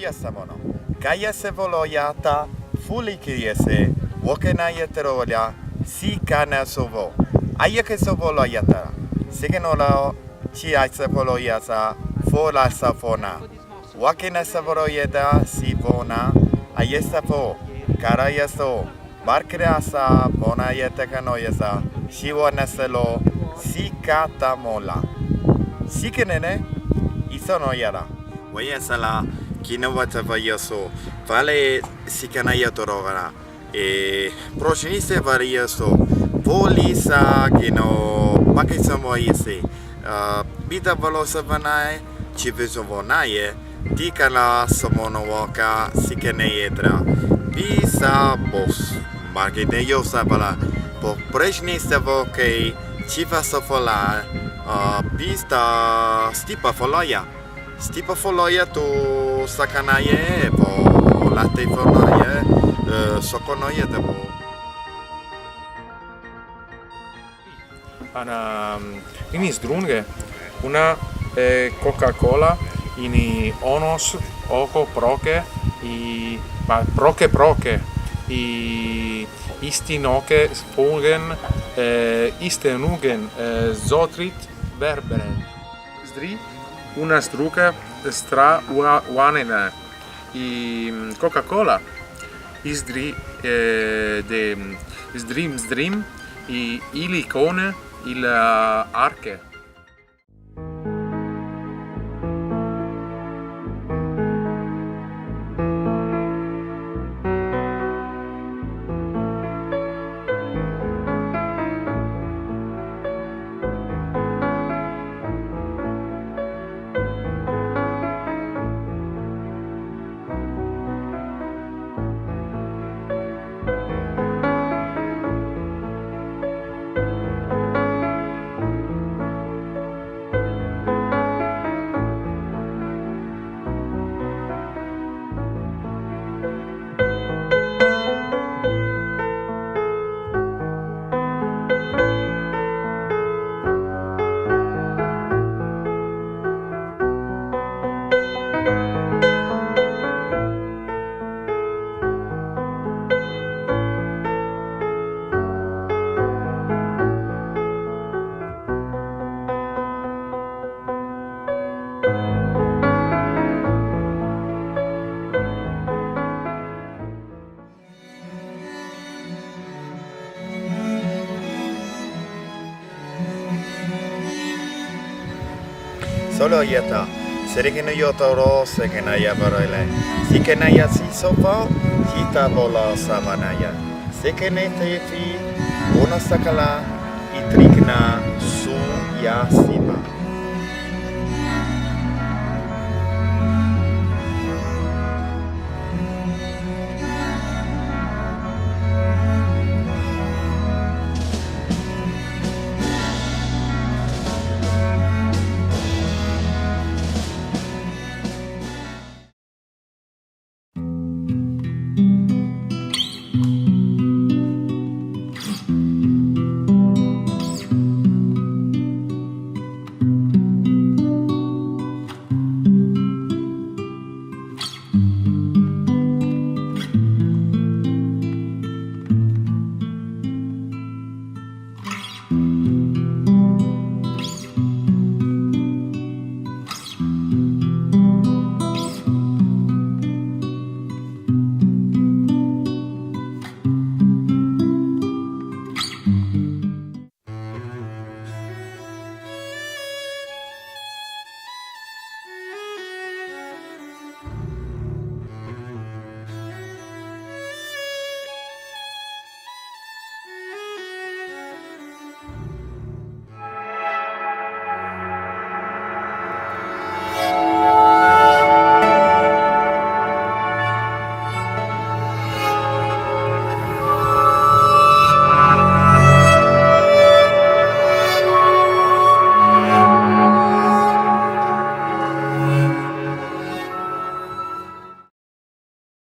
ya samono. Kaya se voloyata, fuli kiese, wokenaya terolia, si kana sovo. Ayake sovoloyata. Sigenola, chi aisa voloyasa, fola safona. Wakena savoroyeda, si bona, ayesta fo, karayaso. Barkreasa, bona yetekanoyasa, shiwanaselo, si kata mola. Sikenene, isono yara. Wayasala, kinawata vayaso, vale sikanaya torogara. Prociniste variaso, polisa, kino, pakisamo yese. Bita valosa vanae, chiviso vonaye, dikala somono waka, sikaneyetra. Bisa bos. Markete yo sabala, po prežniste voke, chiva sofola, pista stipa foloja. Stipa foloja to sakanaje, po late foloje, sokonoje tebo. Ini zdrunge, una Coca-Cola, ini onos, oko proke, proke, i istinoke spungen istenugen zotrit berberen. Zdri una struka stra wanena i Coca-Cola izdri de zdrim i ilicone il arche. Solo yata, serikino yotoro, sekenaya baroile. Sikenaya si sofa, hita vola savanaya. Sekene tefi, una sakala, itrikna, su ya sino.